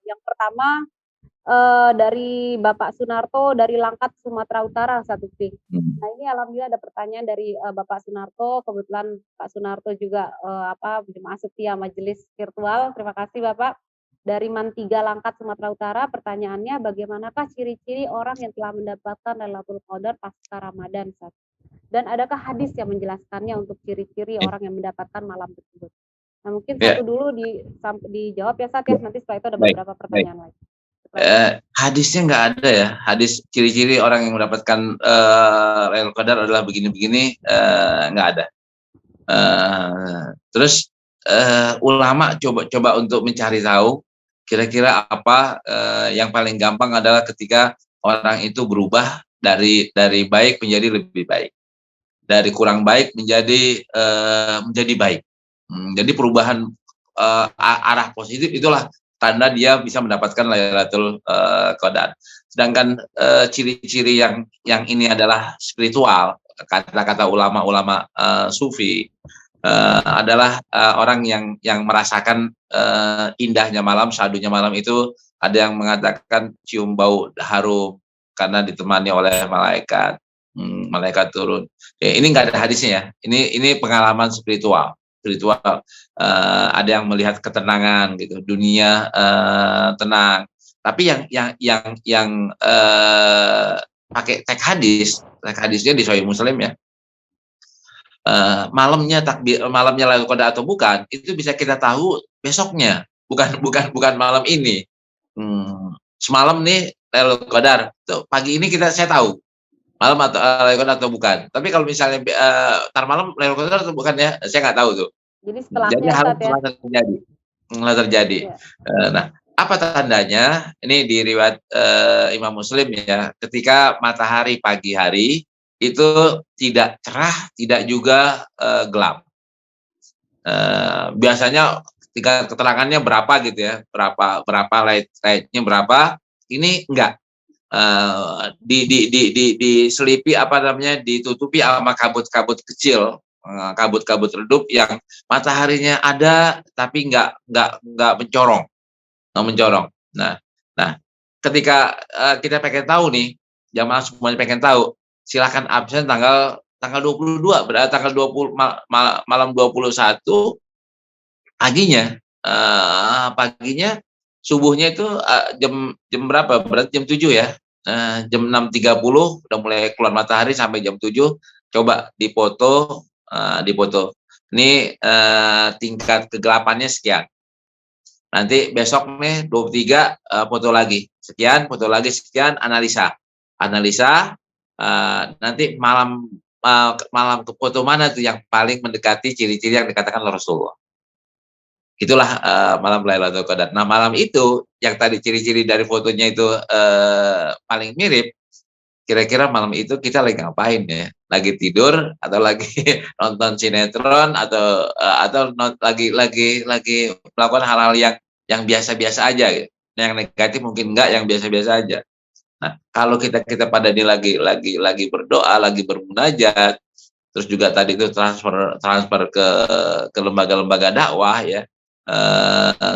Yang pertama, dari Bapak Sunarto dari Langkat, Sumatera Utara, satu ping. Nah, ini alhamdulillah ada pertanyaan dari, Bapak Sunarto, kebetulan Pak Sunarto juga, jemaah setia majelis virtual. Terima kasih Bapak. Dari Man3 Langkat, Sumatera Utara, pertanyaannya, bagaimanakah ciri-ciri orang yang telah mendapatkan Lailatul Qadar pasca Ramadan, Ustaz? Dan adakah hadis yang menjelaskannya untuk ciri-ciri orang yang mendapatkan malam tersebut? Nah, mungkin Ya, satu dulu dijawab ya, Ustaz, ya. Nanti setelah itu ada baik, beberapa baik. pertanyaan lagi. Setelah Hadisnya nggak ada ya. Hadis ciri-ciri orang yang mendapatkan Lailatul Qadar adalah begini-begini, nggak ada. Terus ulama coba untuk mencari tahu kira-kira apa yang paling gampang adalah ketika orang itu berubah dari baik menjadi lebih baik, dari kurang baik menjadi baik. Jadi perubahan arah positif itulah tanda dia bisa mendapatkan Lailatul Qadar. Sedangkan ciri-ciri yang ini adalah spiritual, kata-kata ulama-ulama sufi, adalah orang yang merasakan indahnya malam, syahdunya malam itu. Ada yang mengatakan cium bau harum karena ditemani oleh malaikat, malaikat turun. Ya, ini nggak ada hadisnya ya. Ini pengalaman spiritual. Spiritual. Ada yang melihat ketenangan gitu, dunia tenang. Tapi yang pakai teks hadisnya di Sahih Muslim ya. Malamnya Lailatul Qadar atau bukan, itu bisa kita tahu besoknya, bukan malam ini. Semalam nih Lailatul Qadar, tuh pagi ini saya tahu malam atau Lailatul Qadar atau bukan. Tapi kalau misalnya tar malam Lailatul Qadar atau bukan ya, saya nggak tahu tuh. Jadi Jadi setelahnya, harus Ustaz, ya? setelah terjadi. Setelah terjadi. Ya. Nah, apa tandanya? Ini di riwayat Imam Muslim ya. Ketika matahari pagi hari itu tidak cerah, tidak juga gelap. Biasanya tingkat keterangannya berapa gitu ya, berapa light-nya berapa. Ini enggak. Diselipi apa namanya, ditutupi sama kabut-kabut kecil, kabut-kabut redup yang mataharinya ada tapi nggak mencorong, nggak mencorong. Nah, nah ketika kita pengen tahu nih, jamaah semuanya pengen tahu, silakan absen tanggal tanggal 22, berarti tanggal 20 malam 21 paginya, paginya subuhnya itu jam jam berapa? Berarti jam 7 ya. Jam 6.30 udah mulai keluar matahari sampai jam 7, coba dipoto, dipoto. Ini tingkat kegelapannya sekian. Nanti besok nih 23 foto lagi. Sekian, foto lagi sekian, analisa. Analisa nanti malam ke foto mana tuh yang paling mendekati ciri-ciri yang dikatakan oleh Rasulullah. Itulah malam Lailatul Qadar. Nah, malam itu yang tadi ciri-ciri dari fotonya itu paling mirip, kira-kira malam itu kita lagi ngapain ya? Lagi tidur atau lagi nonton sinetron atau lagi melakukan hal-hal yang biasa-biasa aja gitu. Nah, yang negatif mungkin enggak, yang biasa-biasa aja. Nah, kalau kita pada ini lagi berdoa, lagi bermunajat, terus juga tadi itu transfer ke lembaga-lembaga dakwah ya,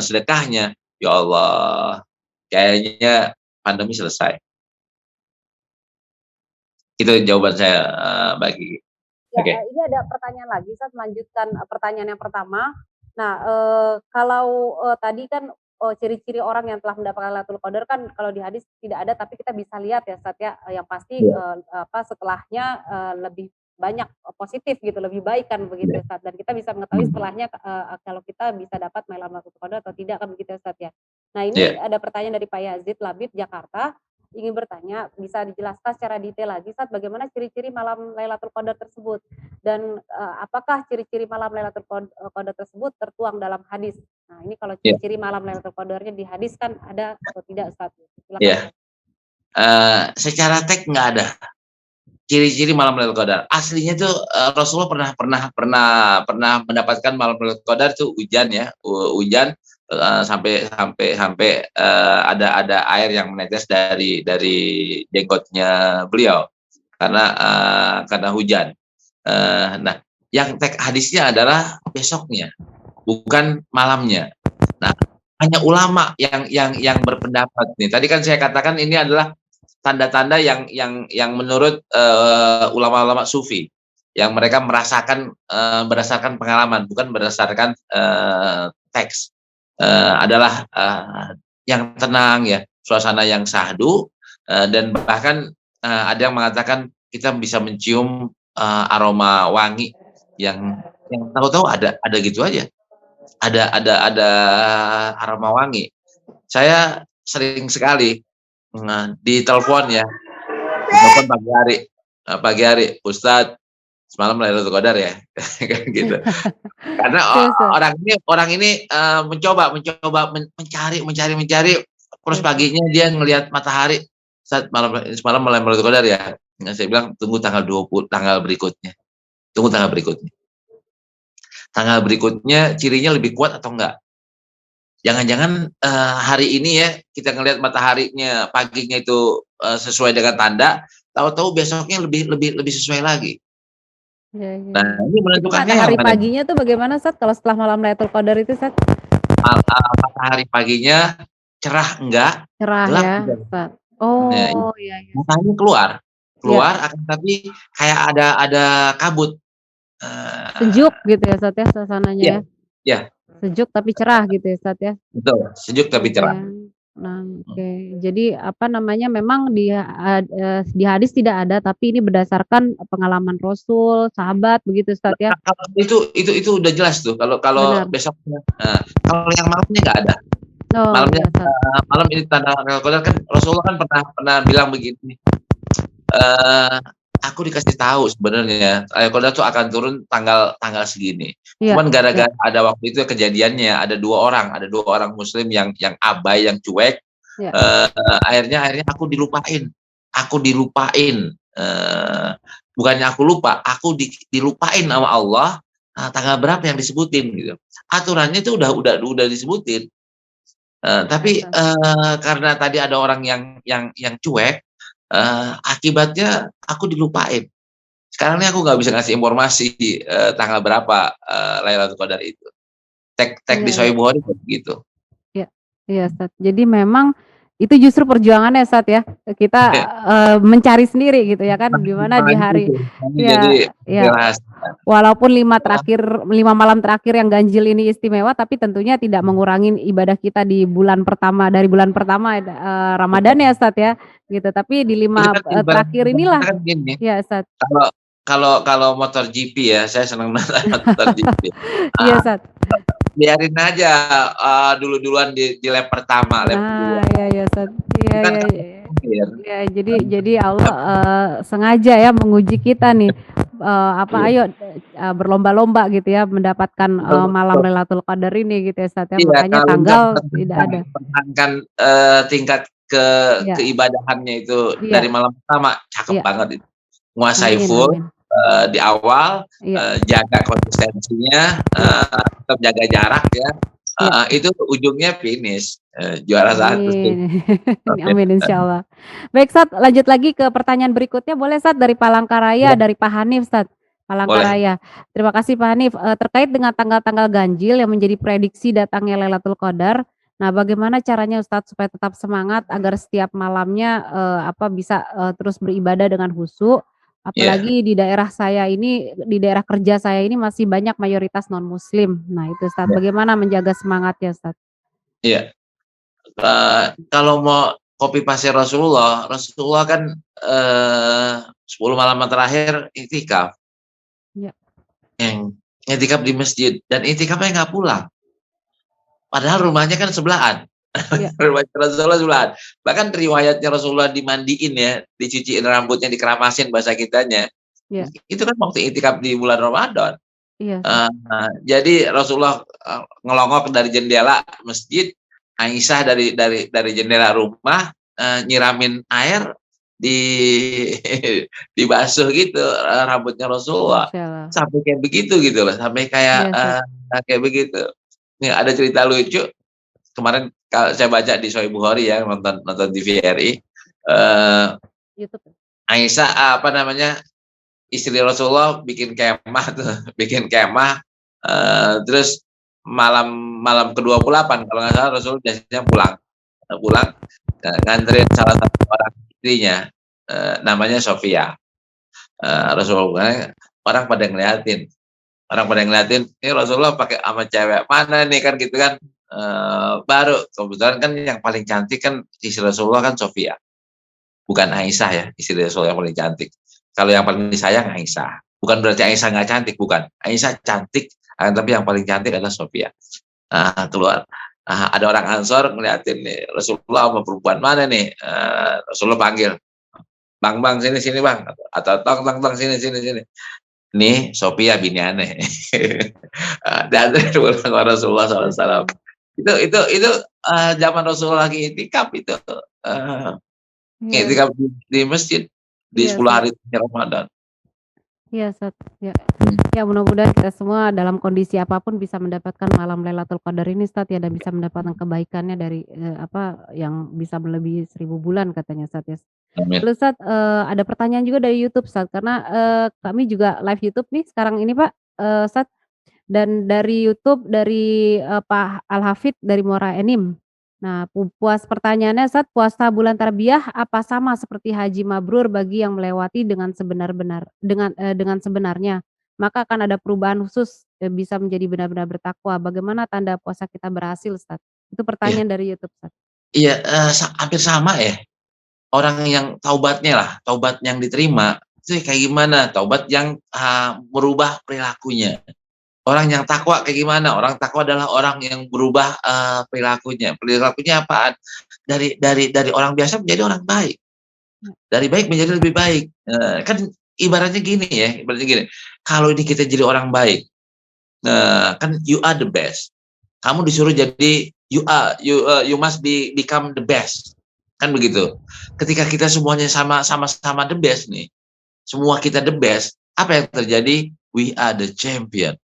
sedekahnya, ya Allah, kayaknya pandemi selesai. Itu jawaban saya, bagi. Ya, Oke. ini ada pertanyaan lagi, Ustaz, melanjutkan pertanyaan yang pertama. Nah, kalau tadi kan ciri-ciri orang yang telah mendapatkan Lailatul Qadar kan kalau di hadis tidak ada, tapi kita bisa lihat ya, Ustaz, ya, yang pasti Ya, setelahnya lebih banyak positif gitu, lebih baik kan begitu, ya. Ustaz. Dan kita bisa mengetahui setelahnya kalau kita bisa dapat Lailatul Qadar atau tidak kan begitu, Ustaz, ya. Nah, ini Ya. ada pertanyaan dari Pak Yazid Labib Jakarta. Ingin bertanya, bisa dijelaskan secara detail lagi, Ustaz, bagaimana ciri-ciri malam Lailatul Qadar tersebut? Dan apakah ciri-ciri malam Lailatul Qadar tersebut tertuang dalam hadis? Nah, ini kalau Ya. ciri-ciri malam Lailatul Qadarnya di hadis kan ada atau tidak, Ustaz? Silakan, Ya. Ustaz. Secara teks nggak ada ciri-ciri malam Lailatul Qadar. Aslinya tuh Rasulullah pernah mendapatkan malam Lailatul Qadar tuh hujan ya, hujan sampai ada air yang menetes dari jenggotnya beliau karena hujan. Nah, yang teks hadisnya adalah besoknya, bukan malamnya. Nah, hanya ulama yang berpendapat nih. Tadi kan saya katakan ini adalah tanda-tanda yang menurut ulama-ulama sufi, yang mereka merasakan berdasarkan pengalaman, bukan berdasarkan teks. Adalah yang tenang ya, suasana yang syahdu, dan bahkan ada yang mengatakan kita bisa mencium aroma wangi yang tahu-tahu ada gitu aja. Ada aroma wangi. Saya sering sekali ditelepon ya, ditelepon pagi hari, Ustadz semalam Lailatul Qadar ya, kan gitu. Karena orang ini mencoba mencari, terus paginya dia ngelihat matahari, saat semalam Lailatul Qadar ya. Nah, saya bilang tunggu tanggal 20, tanggal berikutnya. Tunggu tanggal berikutnya. Tanggal berikutnya cirinya lebih kuat atau enggak? Jangan-jangan hari ini ya kita ngelihat mataharinya paginya itu sesuai dengan tanda, tahu-tahu besoknya lebih sesuai lagi. Ya, ya. Nah, ini menentukannya matahari yang mana? paginya tuh bagaimana, Ustadz, kalau setelah malam Lailatul Qadar itu, Ustadz? Matahari paginya cerah enggak, Cerah gelap ya, enggak. Ustadz. Nah, Oh, iya. matahari keluar akan tapi kayak ada kabut. Sejuk gitu ya, Ustadz, ya, suasananya Iya, ya? iya. Sejuk tapi cerah gitu ya, Ustadz, ya? Betul, sejuk tapi Oke. cerah. Nah, oke. Jadi apa namanya, memang di hadis tidak ada, tapi ini berdasarkan pengalaman Rasul, sahabat begitu, Ustadz, ya? Kalau itu udah jelas tuh kalau Benar. besoknya. Kalau yang malamnya nggak ada. Oh, Malamnya iya, Ustadz. malam ini tanda Lailatul Qadar kan Rasulullah kan pernah bilang begini. Aku dikasih tahu sebenarnya Lailatul Qadar tuh akan turun tanggal segini. Iya, Cuman iya. gara-gara ada waktu itu kejadiannya ada dua orang muslim yang abai, yang cuek. Iya. Akhirnya aku dilupain. Bukannya aku lupa, aku dilupain sama Allah tanggal berapa yang disebutin gitu. Aturannya itu udah disebutin. Tapi karena tadi ada orang yang cuek, akibatnya aku dilupain. Sekarang ini aku nggak bisa ngasih informasi tanggal berapa Lailatul Qadar itu. Tag di Sahih Bukhari begitu. Iya, iya, Ustadz. Jadi memang itu justru perjuangannya, Ustadz, ya. Kita mencari sendiri gitu ya kan, di mana di hari Jadi ya walaupun 5 malam terakhir yang ganjil ini istimewa, tapi tentunya tidak mengurangi ibadah kita di bulan pertama, dari bulan pertama Ramadan ya, Ustadz, ya, gitu. Tapi di 5 terakhir inilah kan gini, ya, Ustadz. kalau motor GP ya, saya senang nonton motor GP. Iya, Ustadz. Biarin aja duluan di lap pertama, lap kedua. Iya, Ustadz. Kan Iya, jadi Allah sengaja ya menguji kita nih, ayo berlomba-lomba gitu ya mendapatkan malam Lailatul Qadar ini gitu ya, Ustadz, ya. Makanya tanggal tidak ada. Pertahankan tingkat keibadahannya itu dari malam pertama, cakep banget itu. Nguasai full di awal, jaga konsistensinya, tetap jaga jarak ya. Itu ujungnya finish juara 1 sih. Amin, insyaallah. Baik, Ustadz, lanjut lagi ke pertanyaan berikutnya boleh, Ustadz, dari Palangkaraya, dari Pak Hanif, Ustadz, Palangkaraya. Terima kasih, Pak Hanif. Terkait dengan tanggal-tanggal ganjil yang menjadi prediksi datangnya Lailatul Qadar, nah bagaimana caranya, Ustadz, supaya tetap semangat agar setiap malamnya bisa terus beribadah dengan khusyuk? Apalagi di daerah saya ini, di daerah kerja saya ini masih banyak mayoritas non muslim. Nah itu, Ustadz, bagaimana menjaga semangatnya, Ustadz? Iya. Kalau mau copy paste Rasulullah kan 10 malam terakhir iktikaf. Iya. Yang iktikaf di masjid dan iktikafnya nggak pulang. Padahal rumahnya kan sebelahan. Rumahnya Rasulullah sebelahan. Bahkan riwayatnya Rasulullah dimandiin ya, dicuciin rambutnya, dikeramasin bahasa kitanya. Itu kan waktu iktikaf di bulan Ramadan. Jadi Rasulullah ngelongok dari jendela masjid, Aisyah dari jendela rumah nyiramin air dibasuh gitu rambutnya Rasulullah. Sampai kayak begitu gitu loh, sampai kayak kayak begitu. Nih ada cerita lucu. Kemarin kalau saya baca di Sahih Bukhari ya, nonton TVRI. Aisyah istri Rasulullah bikin kemah terus malam ke-28 kalau nggak salah Rasul biasanya pulang nganterin salah satu orang istrinya, namanya Sofia. Rasulullah orang pada ngeliatin, ini Rasulullah pakai sama cewek mana nih kan gitu kan. Baru kebetulan kan yang paling cantik kan istri Rasulullah kan Sofia, bukan Aisyah ya, istri Rasulullah yang paling cantik. Kalau yang paling disayang Aisyah, bukan berarti Aisyah nggak cantik, bukan. Aisyah cantik, tapi yang paling cantik adalah Sofia. Keluar. Ada orang Ansor ngeliatin nih Rasulullah sama perempuan mana nih. Rasulullah panggil, bang sini bang, atau tong sini. Nih Sofia bini aneh. Dan Rasulullah SAW. Itu zaman Rasulullah lagi itikaf itu. Itikaf di masjid di 10 hari Ramadan. Iya, Ustaz. Ya mudah-mudahan kita semua dalam kondisi apapun bisa mendapatkan malam Lailatul Qadar ini, Ustaz, ya, dan bisa mendapatkan kebaikannya dari yang bisa melebihi 1000 bulan katanya, Ustaz, ya. Amin. Lalu Ustaz, ada pertanyaan juga dari YouTube, Ustaz, karena kami juga live YouTube nih sekarang ini, Pak, Ustaz, dan dari YouTube dari Pak Al-Hafid dari Muara Enim. Nah, pertanyaannya, Ustaz, puasa bulan Tarbiyah apa sama seperti haji mabrur bagi yang melewati dengan dengan sebenarnya? Maka akan ada perubahan khusus, bisa menjadi benar-benar bertakwa. Bagaimana tanda puasa kita berhasil, Ustaz? Itu pertanyaan dari YouTube, Ustaz. Iya, hampir sama ya. Orang yang taubat yang diterima itu kayak gimana? Taubat yang merubah perilakunya. Orang yang takwa kayak gimana? Orang takwa adalah orang yang berubah perilakunya. Perilakunya apaan? Dari orang biasa menjadi orang baik. Dari baik menjadi lebih baik. Kan ibaratnya gini. Kalau ini kita jadi orang baik, kan you are the best. Kamu disuruh jadi you must become the best. Kan begitu. Ketika kita semuanya sama-sama the best nih. Semua kita the best, apa yang terjadi? We are the champion.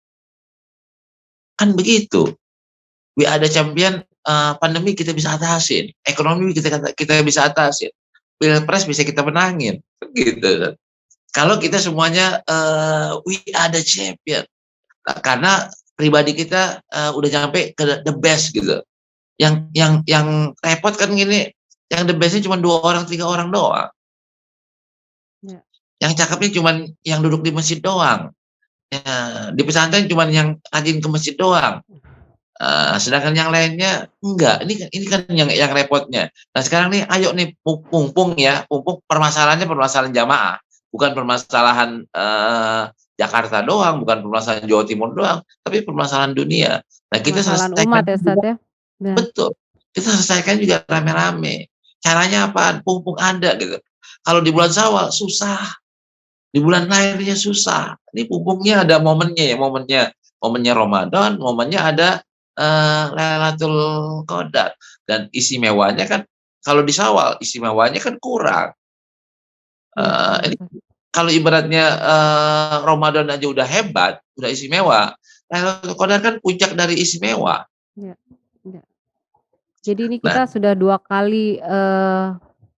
Kan begitu. We are the champion, pandemi kita bisa atasin, ekonomi kita bisa atasin, pilpres bisa kita menangin, gitu. Kalau kita semuanya we are the champion, karena pribadi kita udah nyampe ke the best gitu. Yang repot kan gini, yang the bestnya cuma 2 orang 3 orang doang. Yang cakepnya cuma yang duduk di masjid doang. Di pesantren cuma yang rajin ke masjid doang. Sedangkan yang lainnya enggak. Ini kan yang repotnya. Nah sekarang nih, ayo nih mumpung permasalahannya permasalahan jamaah, bukan permasalahan Jakarta doang, bukan permasalahan Jawa Timur doang, tapi permasalahan dunia. Nah kita selesaikan umat ya, Ustaz, ya. Betul. Kita selesaikan juga rame-rame. Caranya apaan? Mumpung ada gitu. Kalau di bulan Syawal susah. Di bulan lainnya susah. Ini mumpungnya ada momennya ya, momennya Ramadan, momennya ada Lailatul Qadar, dan istimewanya kan kalau di Syawal istimewanya kan kurang. Ini kalau ibaratnya Ramadan aja udah hebat, udah istimewa, Lailatul Qadar kan puncak dari istimewa. Ya. Jadi ini kita sudah 2 kali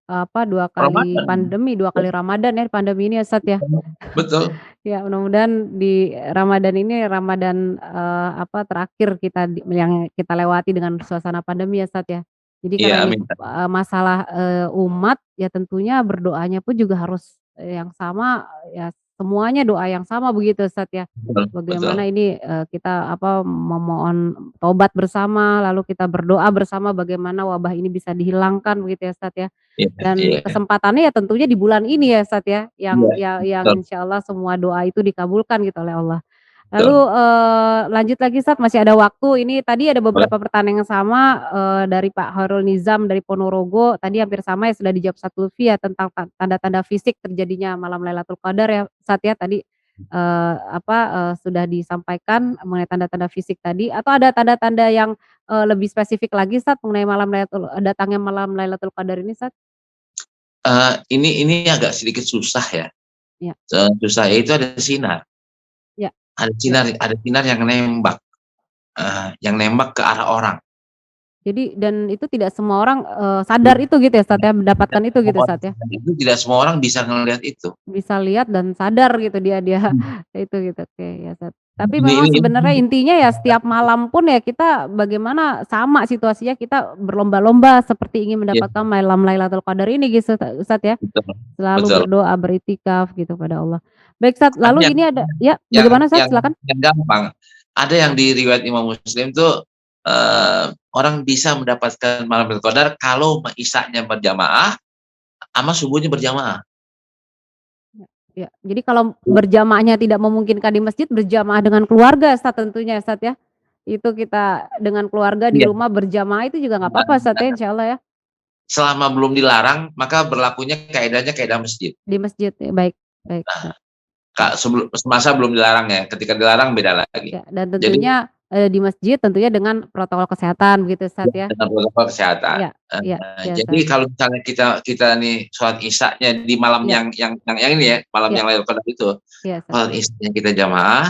2 kali Ramadan. pandemi, 2 kali Ramadan ya pandemi ini ya, Ustaz, ya. Betul. Ya mudah-mudahan di Ramadan ini terakhir yang kita lewati dengan suasana pandemi ya, Ustaz, ya. Jadi karena ini masalah umat ya tentunya berdoanya pun juga harus yang sama ya, semuanya doa yang sama begitu, Ustaz, ya. Bagaimana ini kita memohon tobat bersama, lalu kita berdoa bersama bagaimana wabah ini bisa dihilangkan begitu ya, Ustaz, ya. Dan kesempatannya ya tentunya di bulan ini ya, Ustaz, ya, yang insyaallah semua doa itu dikabulkan gitu oleh Allah. Lalu lanjut lagi, Ustaz, masih ada waktu. Ini tadi ada beberapa pertanyaan yang sama dari Pak Hairul Nizam dari Ponorogo, tadi hampir sama ya sudah dijawab Ustaz Lutfi ya tentang tanda-tanda fisik terjadinya malam Lailatul Qadar ya, Ustaz, ya, tadi sudah disampaikan mengenai tanda-tanda fisik tadi, atau ada tanda-tanda yang lebih spesifik lagi, Ustaz, mengenai datangnya malam Lailatul Qadar ini, Ustaz? Ini agak sedikit susah ya. Ya. Susah itu ada sinar. Ya. Ada sinar yang nembak ke arah orang. Jadi dan itu tidak semua orang, sadar itu gitu ya, Ustaz, ya, mendapatkan itu gitu, Ustaz, ya? Itu tidak semua orang bisa ngelihat itu. Bisa lihat dan sadar gitu dia dia Mmm. itu gitu, oke ya, Ustaz. Tapi Ini memang ini sebenarnya ini intinya ya setiap malam pun ya kita bagaimana sama situasinya kita berlomba-lomba seperti ingin iya, mendapatkan malam Lailatul Qadar ini gitu, Ustaz, ya? betul Selalu betul. berdoa, beriktikaf gitu pada Allah. Baik, Ustaz, Tapi lalu ini ada ya, yang bagaimana, Ustaz? yang Silakan. yang gampang, ada yang di riwayat Imam Muslim tuh, orang bisa mendapatkan malam Lailatul Qadar kalau isyanya berjamaah sama subuhnya berjamaah. Ya, ya. Jadi kalau berjamaahnya tidak memungkinkan di masjid, berjamaah dengan keluarga, Ustaz, tentunya, Ustaz, ya? Itu kita dengan keluarga di Iya, rumah berjamaah itu juga nggak apa-apa, Ustaz, ya, insyaallah ya? selama belum dilarang, maka berlakunya kaidahnya kaidah masjid. Di masjid ya, baik baik, Ustaz. Semasa belum dilarang ya, ketika dilarang beda lagi. Ya, dan Jadi tentunya, di masjid tentunya dengan protokol kesehatan begitu, Ustaz, ya? dengan protokol kesehatan. Iya iya iya, Jadi Ustaz. kalau misalnya kita kita nih sholat Isyanya di malam Iya yang ini ya, malam iya yang Lailatul Qadar itu, iya, Ustaz. sholat Isyanya kita jamaah,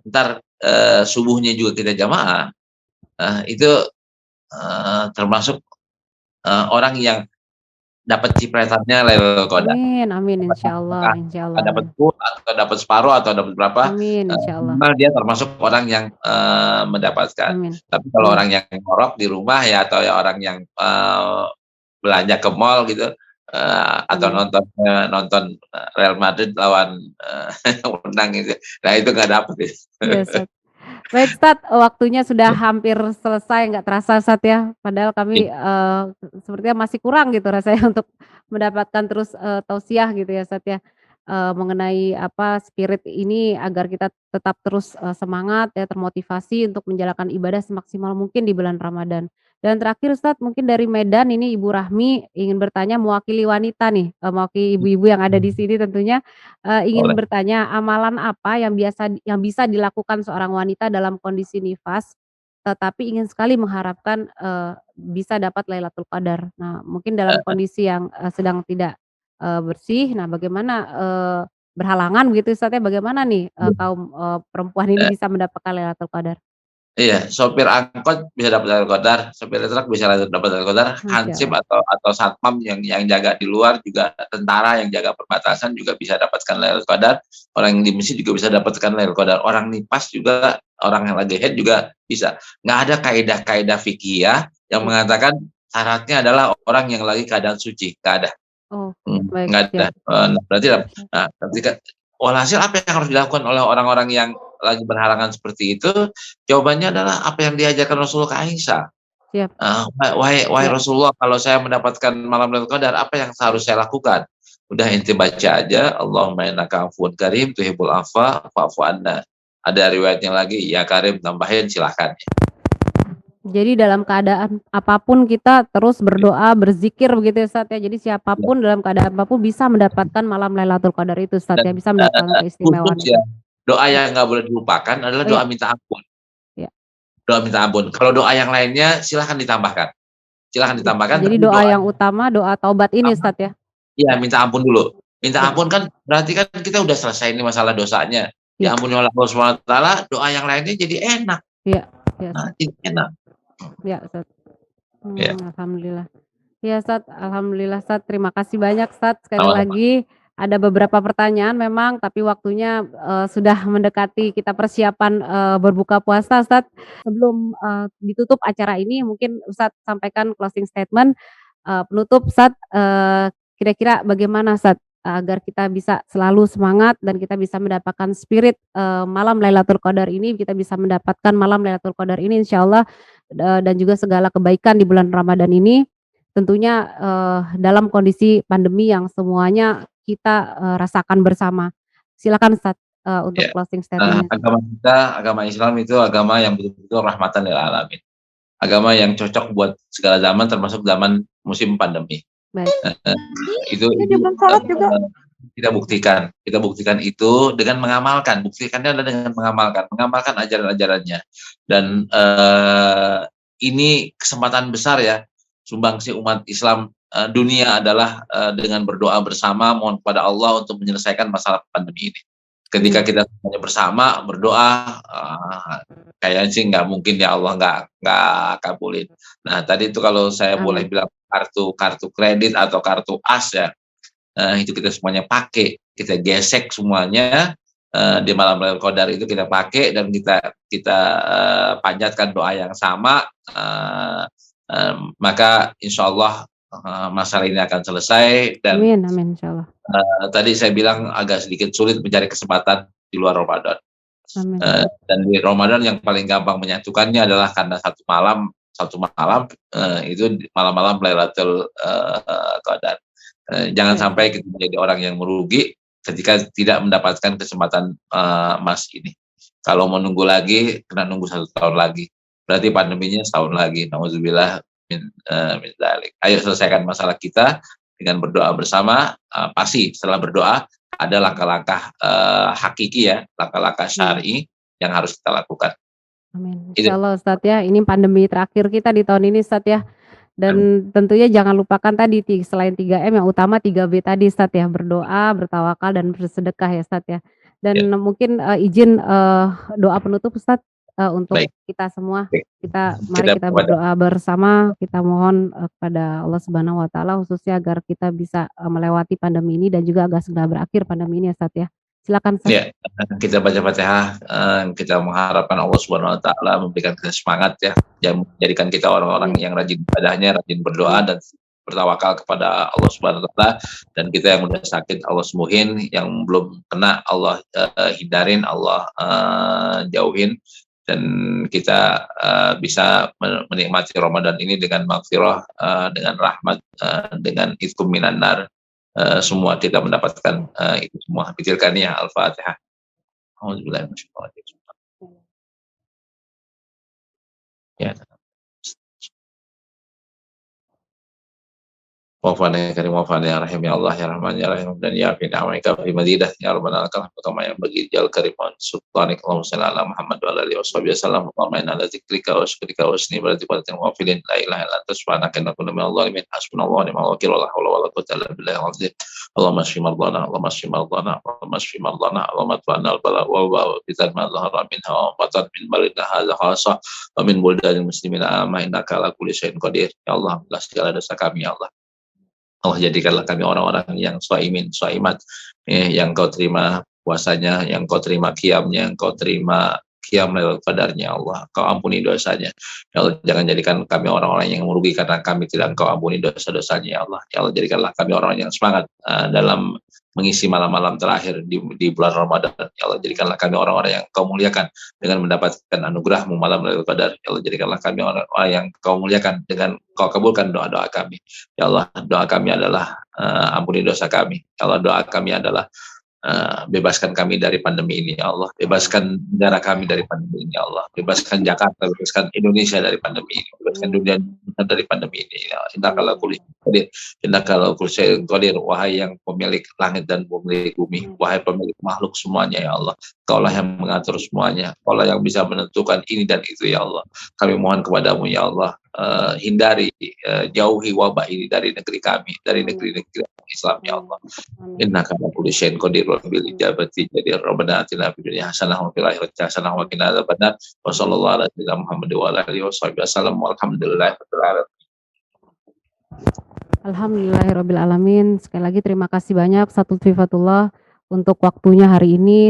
entar, subuhnya juga kita jamaah, itu, termasuk, orang yang dapat cipratannya Lailatul Qadar. Amin amin, Apakah insyaallah, dapat amin. full atau dapat separuh atau dapat berapa, Amin, insyaallah. minimal dia termasuk orang yang, mendapatkan. Amin Tapi kalau amin. orang yang ngorok di rumah ya atau ya orang yang, belanja ke mall gitu, atau Amin. nonton, nonton, Real Madrid lawan, menang gitu, nah itu nggak dapet itu. Iya, Ustaz. Baik, Ustaz, waktunya sudah hampir selesai, nggak terasa, Ustaz, ya. Padahal Iya, kami, sepertinya masih kurang gitu rasanya untuk mendapatkan terus, tausiah gitu ya, Ustaz, ya, mengenai apa, spirit ini agar kita tetap terus, semangat ya, termotivasi untuk menjalankan ibadah semaksimal mungkin di bulan Ramadan. Dan terakhir, Ustaz, mungkin dari Medan ini Ibu Rahmi ingin bertanya mewakili wanita nih, mewakili ibu-ibu yang ada di sini tentunya. Ingin boleh. bertanya, amalan apa yang bisa dilakukan seorang wanita dalam kondisi nifas, tetapi ingin sekali mengharapkan, bisa dapat Lailatul Qadar? Nah, mungkin dalam kondisi yang, sedang tidak, bersih, nah bagaimana, berhalangan begitu Ustaz ya, bagaimana nih, kaum, perempuan ini bisa mendapatkan Lailatul Qadar? Iya, sopir angkot bisa dapat Lailatul Qadar, sopir truk bisa dapat Lailatul Qadar, hansip Masyaallah. atau satpam yang jaga di luar juga, tentara yang jaga perbatasan juga bisa dapatkan Lailatul Qadar, orang yang di masjid juga bisa dapatkan Lailatul Qadar, orang nipas juga, orang yang lagi haid juga bisa. Nggak ada kaidah-kaidah fikihiyah yang Ya. mengatakan syaratnya adalah orang yang lagi keadaan suci, nggak ada. Oke, baik, Nggak ada. siap. Nah berarti Siap. nah ketika walhasil apa yang harus dilakukan oleh orang-orang yang lagi berhalangan seperti itu, jawabannya adalah apa yang diajarkan Rasulullah ke Aisyah. Siap Wahai siap. Rasulullah, kalau saya mendapatkan malam Lailatul Qadar, apa yang harus saya lakukan? Udah ente baca aja, Allahumma innaka afuwun karim tuhibbul afwa fa'fu anna. Ada riwayatnya lagi, ya Karim tambahin silahkan. Jadi dalam keadaan apapun kita terus berdoa, berzikir begitu ya Ustaz ya. Jadi siapapun dalam keadaan apapun bisa mendapatkan malam Lailatul Qadar itu Ustaz Dan, ya, bisa mendapatkan khusus keistimewaan itu. ya, doa Ya, yang nggak boleh dilupakan adalah oh doa ya, minta ampun. ya, Doa minta ampun. Kalau doa yang lainnya silahkan ditambahkan. Silahkan ditambahkan, jadi tapi doa doa yang utama doa taubat ini Ustaz ya? iya, minta ampun dulu. Minta Ya ampun kan berarti kan kita udah selesai ini masalah dosanya, ya diampuni oleh Allah Subhanahu wa taala, doa yang lainnya jadi enak. ya ya Nah, Ustaz, jadi enak. ya Ustaz. Ya, Alhamdulillah. Ya Ustaz, alhamdulillah Ustaz, terima kasih banyak Ustaz, sekali sama-sama. lagi ada beberapa pertanyaan memang, tapi waktunya, sudah mendekati kita persiapan, berbuka puasa Ustaz. Sebelum, ditutup acara ini mungkin Ustaz sampaikan closing statement, penutup Ustaz, kira-kira bagaimana Ustaz, agar kita bisa selalu semangat dan kita bisa mendapatkan spirit, malam Lailatul Qadar ini, kita bisa mendapatkan malam Lailatul Qadar ini insyaallah, dan juga segala kebaikan di bulan Ramadan ini. Tentunya, dalam kondisi pandemi yang semuanya kita, rasakan bersama. Silakan Ustaz, untuk Ya, closing statement-nya. agama kita, agama Islam itu agama yang betul-betul rahmatan lil alamin. Agama yang cocok buat segala zaman termasuk zaman musim pandemi. Baik. Heeh, itu Ini itu, dia belum salat juga. kita buktikan itu dengan mengamalkan, buktikannya adalah dengan mengamalkan ajaran-ajarannya. Dan, ini kesempatan besar ya, sumbangsi umat Islam, dunia adalah, dengan berdoa bersama mohon kepada Allah untuk menyelesaikan masalah pandemi ini. Ketika kita semuanya bersama berdoa, kayaknya sih nggak mungkin ya Allah nggak kabulin. Nah tadi itu kalau saya boleh Amin. bilang kartu kredit atau kartu as ya, itu kita semuanya pakai, kita gesek semuanya, di malam Lailatul Qadar itu kita pakai dan kita panjatkan doa yang sama, maka insyaallah, masalah ini akan selesai dan Amin amin, insyaallah. tadi saya bilang agak sedikit sulit mencari kesempatan di luar Ramadan. Amin. Dan di Ramadan yang paling gampang menyatukannya adalah karena satu malam, itu malam-malam Lailatul Qadar. Jangan Ya. sampai kita menjadi orang yang merugi ketika tidak mendapatkan kesempatan, emas ini. Kalau mau nunggu lagi, kena nunggu 1 tahun lagi. Berarti pandeminya setahun lagi. Nauzubillah min dzalik. Ayo selesaikan masalah kita dengan berdoa bersama, pasti setelah berdoa ada langkah-langkah, hakiki ya, langkah-langkah syar'i yang harus kita lakukan. Amin. Itu. Insyaallah Ustadz ya, ini pandemi terakhir kita di tahun ini Ustadz ya. Amin. Dan tentunya jangan lupakan tadi selain 3M yang utama 3B tadi Ustadz ya, berdoa, bertawakal, dan bersedekah ya Ustadz ya. Ya, Dan mungkin, izin, doa penutup Ustadz, untuk baik. kita semua. Baik. Mari kita berdoa bersama, kita mohon, kepada Allah Subhanahu wa Ta'ala khususnya agar kita bisa, melewati pandemi ini dan juga agar segera berakhir pandemi ini ya Ustadz ya. Silakan Ustadz. Ya, kita baca Fatihah, kita mengharapkan Allah Subhanahu wa Ta'ala memberikan kita semangat ya, yang menjadikan kita orang-orang yang rajin ibadahnya, rajin berdoa dan bertawakal kepada Allah Subhanahu wa Ta'ala, dan kita yang udah sakit Allah sembuhin, yang belum kena Allah hindarin, Allah jauhin, dan kita bisa menikmati Ramadan ini dengan maghfirah, dengan rahmat, dengan itqum minan nar. Semua kita mendapatkan itu semua. Pikirkan ya Al-Fatihah. Auzubillahi minasyaitonir rajim. Ya. Wafana ya karim wafana ya rahim ya Allah ya rahman ya rahim dan ya fi ni'amika fi madidah ya rabbana lakal hamdu kama yanbaghi jal kariman sultanik Allahumma shalli ala Muhammad wa ala alihi washabihi wasallam wa inna ala dzikrika wa syukrika wa husni ibadatika wa filin la ilaha illa anta subhanaka inna kunna minadh dhalimin hasbunallahu wa ni'mal wakil wa la haula wa la quwwata illa billahil azim. Allahumma shfi mardana Allahumma shfi mardana Allahumma shfi mardana Allahumma tfa'na al-bala wa bitan ma dhahara minha wa batan min baladina hadza khassa wa min buldanil muslimina amma innaka ala kulli syai'in qadir. Ya Allah, ampunilah segala dosa kami ya Allah. Allah jadikanlah kami orang-orang yang shaimin, shaimat, yang kau terima puasanya, yang kau terima qiyamnya, yang kau terima qiyam Lailatul Qadarnya Allah. Kau ampuni dosanya. Ya Allah, jangan jadikan kami orang-orang yang merugi karena kami tidak kau ampuni dosa-dosanya ya Allah. Ya Allah, jadikanlah kami orang yang semangat dalam mengisi malam-malam terakhir di bulan Ramadan. Ya Allah, jadikanlah kami orang-orang yang kau muliakan dengan mendapatkan anugerah-Mu malam Lailatul Qadar. Ya Allah, jadikanlah kami orang-orang yang kau muliakan dengan kau kabulkan doa-doa kami. Ya Allah, doa kami adalah ampuni dosa kami. Ya Allah, doa kami adalah bebaskan kami dari pandemi ini ya Allah, bebaskan negara kami dari pandemi ini ya Allah, bebaskan Jakarta, bebaskan Indonesia dari pandemi ini, bebaskan dunia dari pandemi ini ya Allah. Innaka ala kulli syai'in qadir, wahai yang pemilik langit dan pemilik bumi, wahai pemilik makhluk semuanya ya Allah, Kaulah yang mengatur semuanya, Kaulah yang bisa menentukan ini dan itu ya Allah. Kami mohon kepadamu ya Allah, hindari, jauhi wabah ini dari negeri kami, dari negeri-negeri Islam ya Allah. Innaka ala kulli syai'in qadir wa bil ijabati jadir. Rabbana atina fid dunya hasanah wa fil akhirati hasanah wa qina adzabannar. Wa sallallahu ala sayyidina Muhammad wa ala alihi wasallam. Walhamdulillahirabbil alamin. Alhamdulillahirabbil alamin. Sekali lagi terima kasih banyak Ustadz Lutfi Fatullah untuk waktunya hari ini.